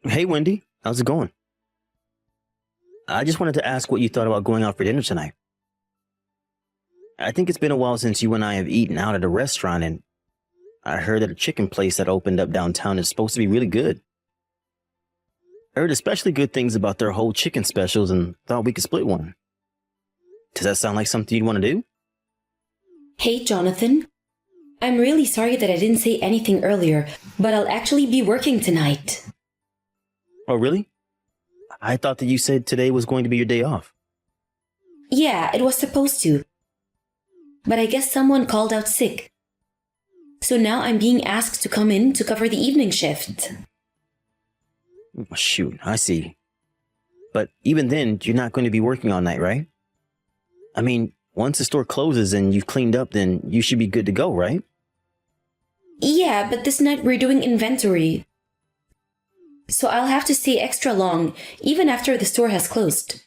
Hey, Wendy. How's it going? I just wanted to ask what you thought about going out for dinner tonight. I think it's been a while since you and I have eaten out at a restaurant, and I heard that a chicken place that opened up downtown is supposed to be really good. I heard especially good things about their whole chicken specials and thought we could split one. Does that sound like something you'd want to do? Hey, Jonathan. I'm really sorry that I didn't say anything earlier, but I'll actually be working tonight. Oh, really? I thought that you said today was going to be your day off. Yeah, it was supposed to. But I guess someone called out sick. So now I'm being asked to come in to cover the evening shift. Oh, shoot, I see. But even then, you're not going to be working all night, right? I mean, once the store closes and you've cleaned up, then you should be good to go, right? Yeah, but this night we're doing inventory. So I'll have to stay extra long, even after the store has closed.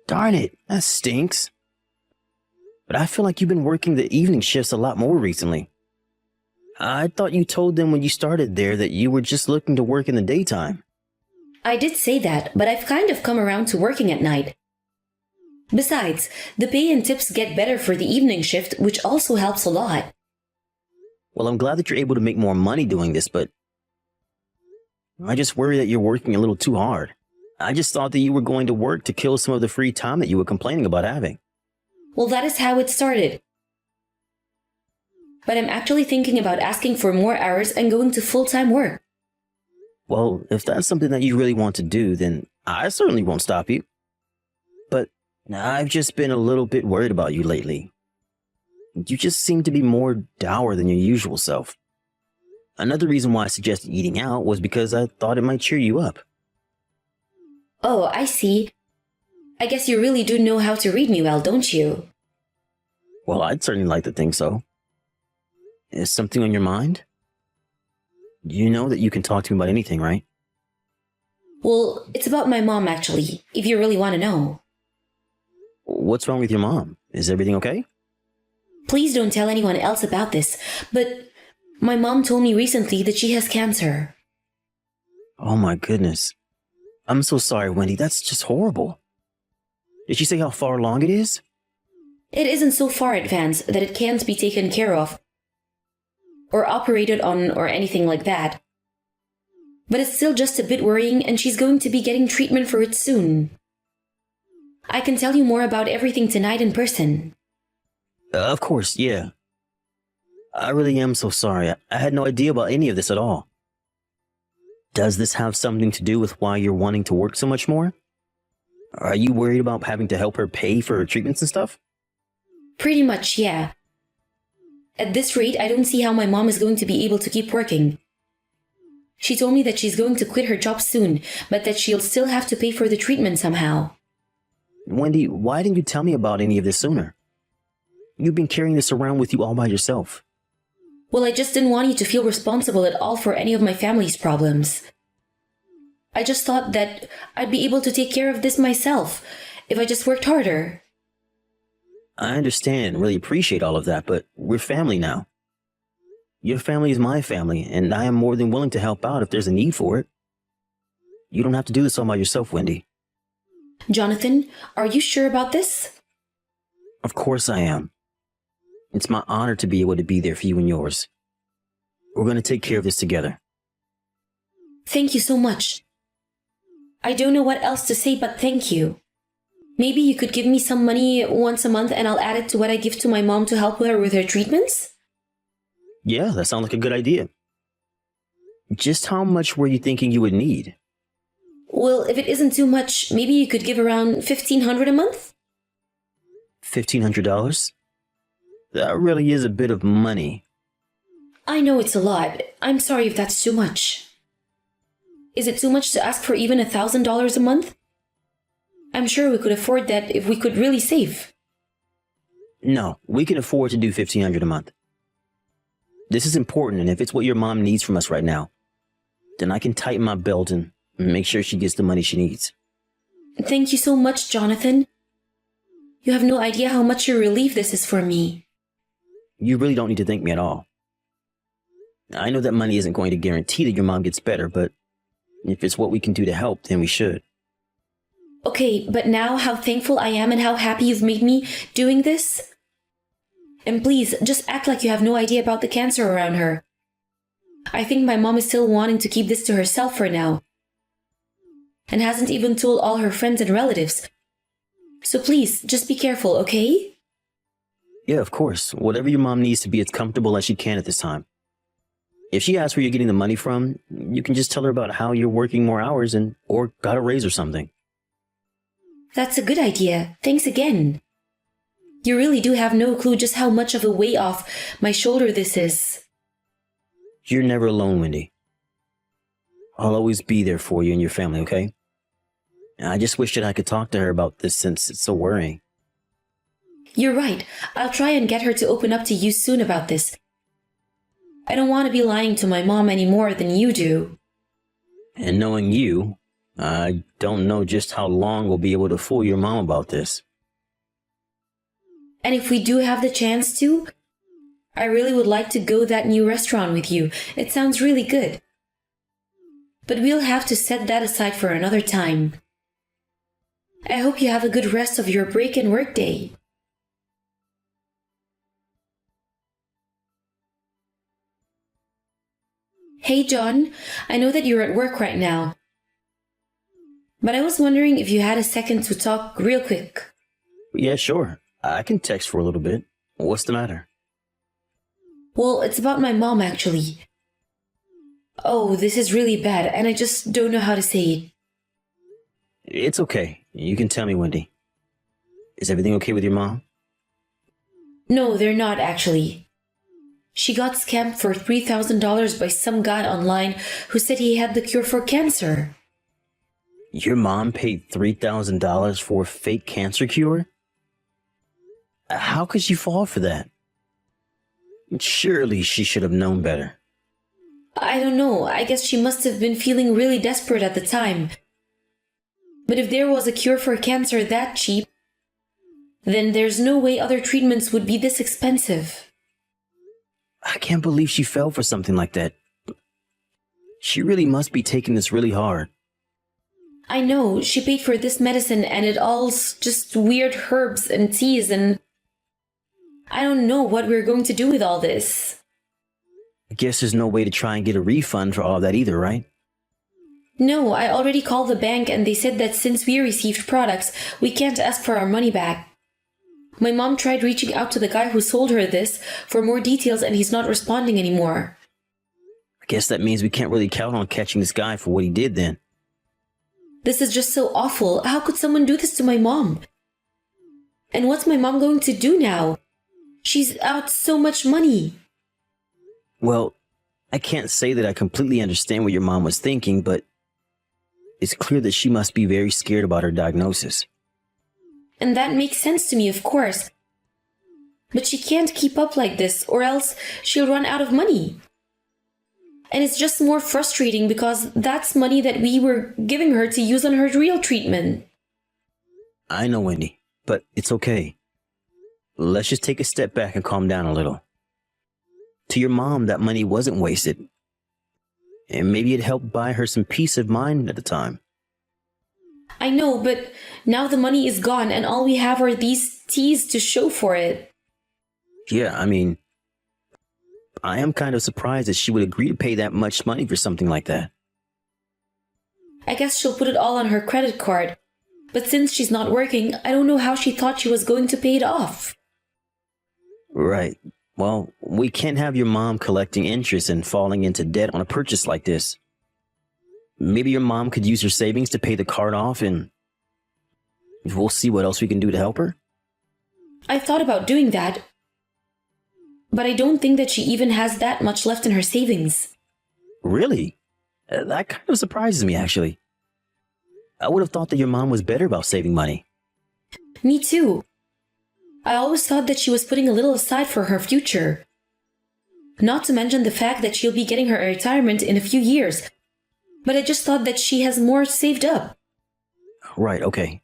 Darn it, that stinks. But I feel like you've been working the evening shifts a lot more recently. I thought you told them when you started there that you were just looking to work in the daytime. I did say that, but I've kind of come around to working at night. Besides, the pay and tips get better for the evening shift, which also helps a lot. Well, I'm glad that you're able to make more money doing this, but I just worry that you're working a little too hard. I just thought that you were going to work to kill some of the free time that you were complaining about having. Well, that is how it started. But I'm actually thinking about asking for more hours and going to full-time work. Well, if that's something that you really want to do, then I certainly won't stop you. But I've just been a little bit worried about you lately. You just seem to be more dour than your usual self. Another reason why I suggested eating out was because I thought it might cheer you up. Oh, I see. I guess you really do know how to read me well, don't you? Well, I'd certainly like to think so. Is something on your mind? You know that you can talk to me about anything, right? Well, it's about my mom, actually, if you really want to know. What's wrong with your mom? Is everything okay? Please don't tell anyone else about this, but my mom told me recently that she has cancer. Oh my goodness. I'm so sorry, Wendy. That's just horrible. Did she say how far along it is? It isn't so far advanced that it can't be taken care of, or operated on, or anything like that. But it's still just a bit worrying, and she's going to be getting treatment for it soon. I can tell you more about everything tonight in person. Of course, yeah. I really am so sorry. I had no idea about any of this at all. Does this have something to do with why you're wanting to work so much more? Are you worried about having to help her pay for her treatments and stuff? Pretty much, yeah. At this rate, I don't see how my mom is going to be able to keep working. She told me that she's going to quit her job soon, but that she'll still have to pay for the treatment somehow. Wendy, why didn't you tell me about any of this sooner? You've been carrying this around with you all by yourself. Well, I just didn't want you to feel responsible at all for any of my family's problems. I just thought that I'd be able to take care of this myself if I just worked harder. I understand, really appreciate all of that, but we're family now. Your family is my family, and I am more than willing to help out if there's a need for it. You don't have to do this all by yourself, Wendy. Jonathan, are you sure about this? Of course I am. It's my honor to be able to be there for you and yours. We're going to take care of this together. Thank you so much. I don't know what else to say but thank you. Maybe you could give me some money once a month and I'll add it to what I give to my mom to help her with her treatments? Yeah, that sounds like a good idea. Just how much were you thinking you would need? Well, if it isn't too much, maybe you could give around $1,500 a month? $1,500? That really is a bit of money. I know it's a lot. I'm sorry if that's too much. Is it too much to ask for even $1,000 a month? I'm sure we could afford that if we could really save. No, we can afford to do $1,500 a month. This is important, and if it's what your mom needs from us right now, then I can tighten my belt and make sure she gets the money she needs. Thank you so much, Jonathan. You have no idea how much a relief this is for me. You really don't need to thank me at all. I know that money isn't going to guarantee that your mom gets better, but If it's what we can do to help, then we should. Okay, but now how thankful I am and how happy you've made me doing this. And please, just act like you have no idea about the cancer around her. I think my mom is still wanting to keep this to herself for now. And hasn't even told all her friends and relatives. So please, just be careful, okay? Yeah, of course. Whatever your mom needs to be as comfortable as she can at this time. If she asks where you're getting the money from, you can just tell her about how you're working more hours or got a raise or something. That's a good idea. Thanks again. You really do have no clue just how much of a weight off my shoulder this is. You're never alone, Wendy. I'll always be there for you and your family, okay? I just wish that I could talk to her about this since it's so worrying. You're right. I'll try and get her to open up to you soon about this. I don't want to be lying to my mom any more than you do. And knowing you, I don't know just how long we'll be able to fool your mom about this. And if we do have the chance to, I really would like to go to that new restaurant with you. It sounds really good. But we'll have to set that aside for another time. I hope you have a good rest of your break and work day. Hey John, I know that you're at work right now. But I was wondering if you had a second to talk real quick. Yeah, sure. I can text for a little bit. What's the matter? Well, it's about my mom actually. Oh, this is really bad and I just don't know how to say it. It's okay. You can tell me, Wendy. Is everything okay with your mom? No, they're not actually. She got scammed for $3,000 by some guy online who said he had the cure for cancer. Your mom paid $3,000 for a fake cancer cure? How could she fall for that? Surely she should have known better. I don't know. I guess she must have been feeling really desperate at the time. But if there was a cure for cancer that cheap, then there's no way other treatments would be this expensive. I can't believe she fell for something like that. She really must be taking this really hard. I know, she paid for this medicine and it all's just weird herbs and teas and I don't know what we're going to do with all this. I guess there's no way to try and get a refund for all that either, right? No, I already called the bank and they said that since we received products, we can't ask for our money back. My mom tried reaching out to the guy who sold her this for more details and he's not responding anymore. I guess that means we can't really count on catching this guy for what he did then. This is just so awful. How could someone do this to my mom? And what's my mom going to do now? She's out so much money. Well, I can't say that I completely understand what your mom was thinking, but it's clear that she must be very scared about her diagnosis. And that makes sense to me, of course. But she can't keep up like this, or else she'll run out of money. And it's just more frustrating because that's money that we were giving her to use on her real treatment. I know, Wendy, but it's okay. Let's just take a step back and calm down a little. To your mom, that money wasn't wasted. And maybe it helped buy her some peace of mind at the time. I know, but now the money is gone and all we have are these teas to show for it. Yeah, I mean, I am kind of surprised that she would agree to pay that much money for something like that. I guess she'll put it all on her credit card. But since she's not working, I don't know how she thought she was going to pay it off. Right. Well, we can't have your mom collecting interest and falling into debt on a purchase like this. Maybe your mom could use her savings to pay the card off and we'll see what else we can do to help her. I thought about doing that. But I don't think that she even has that much left in her savings. Really? That kind of surprises me, actually. I would have thought that your mom was better about saving money. Me too. I always thought that she was putting a little aside for her future. Not to mention the fact that she'll be getting her retirement in a few years. But I just thought that she has more saved up. Right, okay.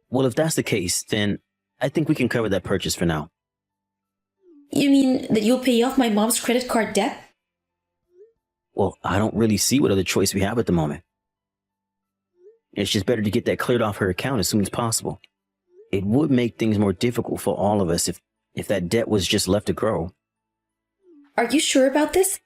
Well, if that's the case, then I think we can cover that purchase for now. You mean that you'll pay off my mom's credit card debt? Well, I don't really see what other choice we have at the moment. It's just better to get that cleared off her account as soon as possible. It would make things more difficult for all of us if that debt was just left to grow. Are you sure about this?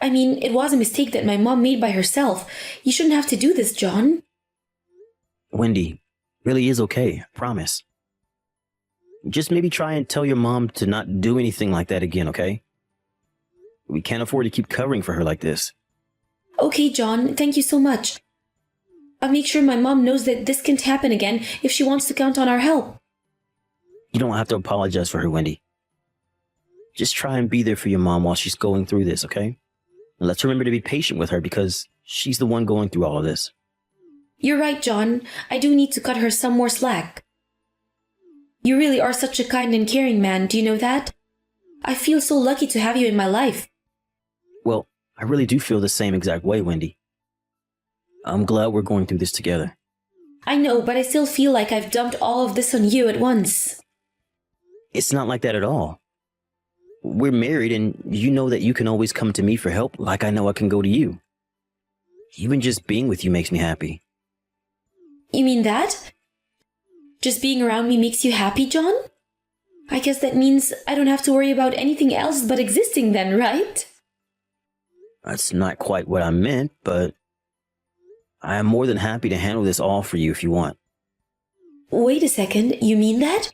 I mean, it was a mistake that my mom made by herself. You shouldn't have to do this, John. Wendy, really is okay, I promise. Just maybe try and tell your mom to not do anything like that again, okay? We can't afford to keep covering for her like this. Okay, John, thank you so much. I'll make sure my mom knows that this can't happen again if she wants to count on our help. You don't have to apologize for her, Wendy. Just try and be there for your mom while she's going through this, okay? And let's remember to be patient with her because she's the one going through all of this. You're right, John. I do need to cut her some more slack. You really are such a kind and caring man, do you know that? I feel so lucky to have you in my life. Well, I really do feel the same exact way, Wendy. I'm glad we're going through this together. I know, but I still feel like I've dumped all of this on you at once. It's not like that at all. We're married and you know that you can always come to me for help like I know I can go to you. Even just being with you makes me happy. You mean that? Just being around me makes you happy, John? I guess that means I don't have to worry about anything else but existing then, right? That's not quite what I meant, but I am more than happy to handle this all for you if you want. Wait a second, you mean that?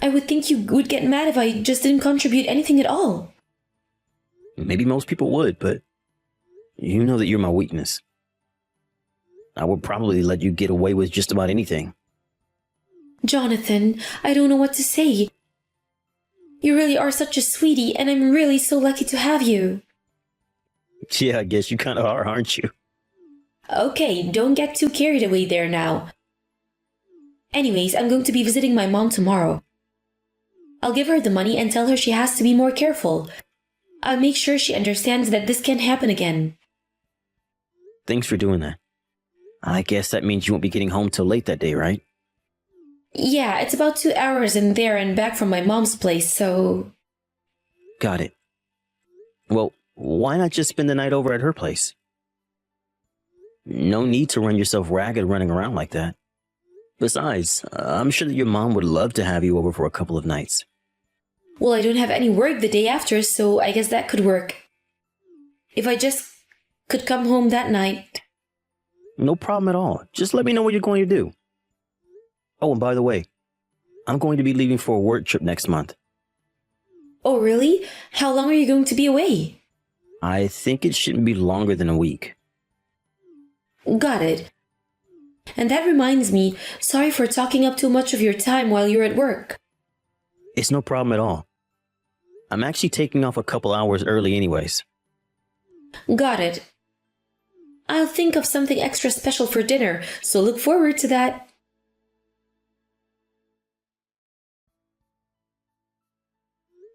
I would think you would get mad if I just didn't contribute anything at all. Maybe most people would, but you know that you're my weakness. I would probably let you get away with just about anything. Jonathan, I don't know what to say. You really are such a sweetie, and I'm really so lucky to have you. Yeah, I guess you kind of are, aren't you? Okay, don't get too carried away there now. Anyways, I'm going to be visiting my mom tomorrow. I'll give her the money and tell her she has to be more careful. I'll make sure she understands that this can't happen again. Thanks for doing that. I guess that means you won't be getting home till late that day, right? Yeah, it's about 2 hours in there and back from my mom's place, so... Got it. Well, why not just spend the night over at her place? No need to run yourself ragged running around like that. Besides, I'm sure that your mom would love to have you over for a couple of nights. Well, I don't have any work the day after, so I guess that could work. If I just could come home that night. No problem at all. Just let me know what you're going to do. Oh, and by the way, I'm going to be leaving for a work trip next month. Oh, really? How long are you going to be away? I think it shouldn't be longer than a week. Got it. And that reminds me, sorry for talking up too much of your time while you're at work. It's no problem at all. I'm actually taking off a couple hours early anyways. Got it. I'll think of something extra special for dinner, so look forward to that.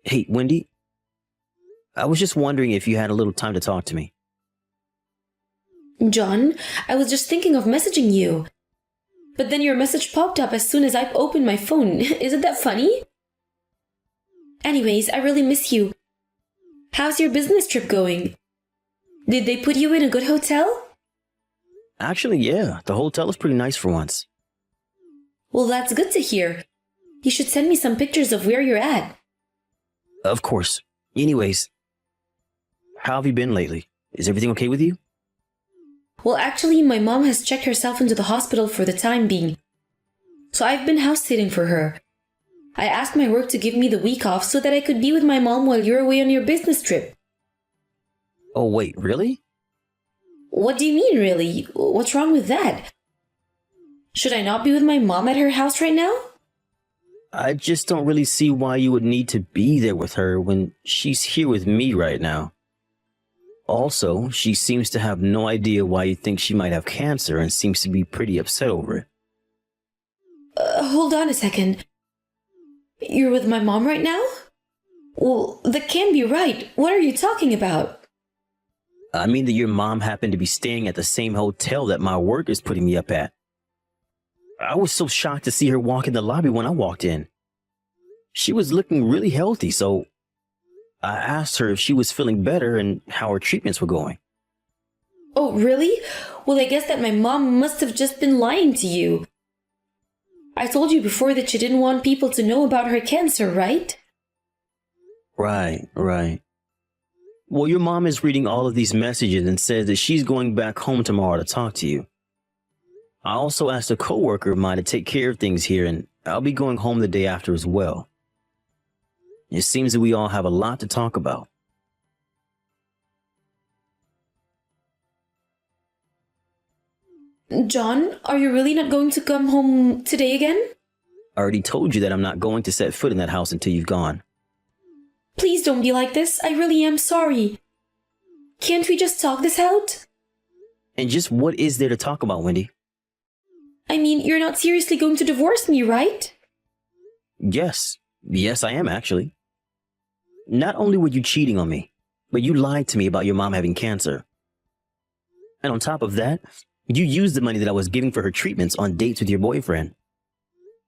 Hey, Wendy. I was just wondering if you had a little time to talk to me. John, I was just thinking of messaging you. But then your message popped up as soon as I opened my phone. Isn't that funny? Anyways, I really miss you. How's your business trip going? Did they put you in a good hotel? Actually, yeah. The hotel is pretty nice for once. Well, that's good to hear. You should send me some pictures of where you're at. Of course. Anyways, how have you been lately? Is everything okay with you? Well, actually, my mom has checked herself into the hospital for the time being. So I've been house sitting for her. I asked my work to give me the week off so that I could be with my mom while you're away on your business trip. Oh, wait, really? What do you mean, really? What's wrong with that? Should I not be with my mom at her house right now? I just don't really see why you would need to be there with her when she's here with me right now. Also, she seems to have no idea why you think she might have cancer and seems to be pretty upset over it. Hold on a second. You're with my mom right now? Well, that can't be right. What are you talking about? I mean that your mom happened to be staying at the same hotel that my work is putting me up at. I was so shocked to see her walk in the lobby when I walked in. She was looking really healthy, so I asked her if she was feeling better and how her treatments were going. Oh, really? Well, I guess that my mom must have just been lying to you. I told you before that she didn't want people to know about her cancer, right? Right. Well, your mom is reading all of these messages and says that she's going back home tomorrow to talk to you. I also asked a coworker of mine to take care of things here, and I'll be going home the day after as well. It seems that we all have a lot to talk about. John, are you really not going to come home today again? I already told you that I'm not going to set foot in that house until you've gone. Please don't be like this. I really am sorry. Can't we just talk this out? And just what is there to talk about, Wendy? I mean, you're not seriously going to divorce me, right? Yes, I am actually. Not only were you cheating on me, but you lied to me about your mom having cancer. And on top of that, you used the money that I was giving for her treatments on dates with your boyfriend.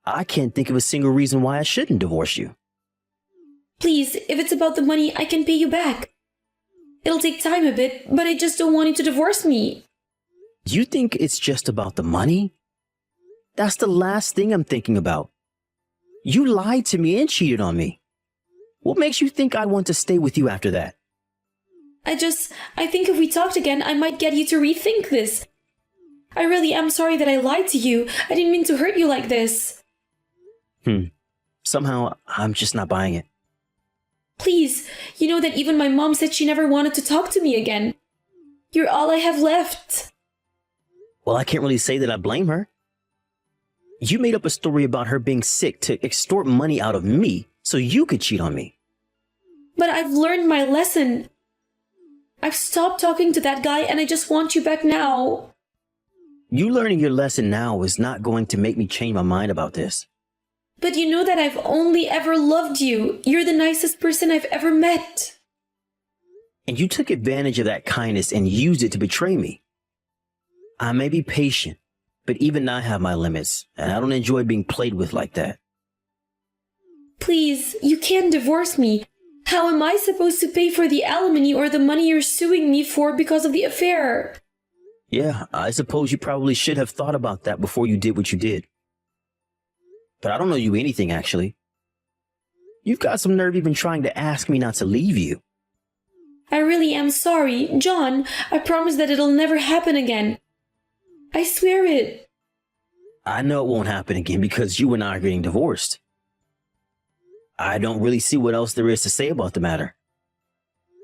I can't think of a single reason why I shouldn't divorce you. Please, if it's about the money, I can pay you back. It'll take time a bit, but I just don't want you to divorce me. You think it's just about the money? That's the last thing I'm thinking about. You lied to me and cheated on me. What makes you think I'd want to stay with you after that? I think if we talked again, I might get you to rethink this. I really am sorry that I lied to you. I didn't mean to hurt you like this. Somehow, I'm just not buying it. Please, you know that even my mom said she never wanted to talk to me again. You're all I have left. Well, I can't really say that I blame her. You made up a story about her being sick to extort money out of me so you could cheat on me. But I've learned my lesson. I've stopped talking to that guy and I just want you back now. You learning your lesson now is not going to make me change my mind about this. But you know that I've only ever loved you. You're the nicest person I've ever met. And you took advantage of that kindness and used it to betray me. I may be patient, but even I have my limits, and I don't enjoy being played with like that. Please, you can't divorce me. How am I supposed to pay for the alimony or the money you're suing me for because of the affair? Yeah, I suppose you probably should have thought about that before you did what you did. But I don't know you anything, actually. You've got some nerve even trying to ask me not to leave you. I really am sorry. John, I promise that it'll never happen again. I swear it. I know it won't happen again because you and I are getting divorced. I don't really see what else there is to say about the matter.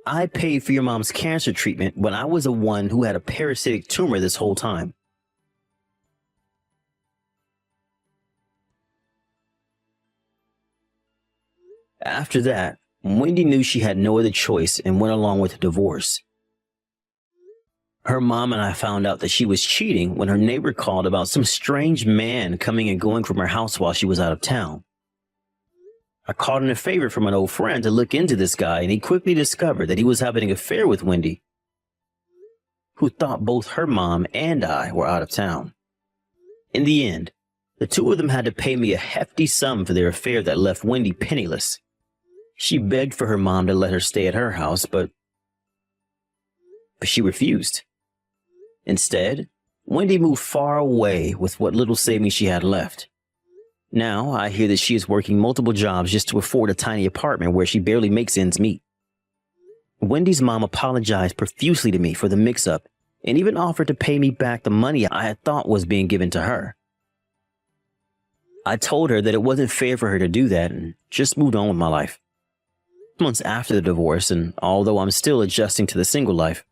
I paid for your mom's cancer treatment when I was the one who had a parasitic tumor this whole time. After that, Wendy knew she had no other choice and went along with the divorce. Her mom and I found out that she was cheating when her neighbor called about some strange man coming and going from her house while she was out of town. I called in a favor from an old friend to look into this guy, and he quickly discovered that he was having an affair with Wendy, who thought both her mom and I were out of town. In the end, the two of them had to pay me a hefty sum for their affair that left Wendy penniless. She begged for her mom to let her stay at her house, but she refused. Instead, Wendy moved far away with what little savings she had left. Now, I hear that she is working multiple jobs just to afford a tiny apartment where she barely makes ends meet. Wendy's mom apologized profusely to me for the mix-up and even offered to pay me back the money I had thought was being given to her. I told her that it wasn't fair for her to do that and just moved on with my life. Months after the divorce, and although I'm still adjusting to the single life,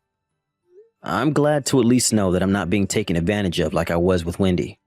I'm glad to at least know that I'm not being taken advantage of like I was with Wendy.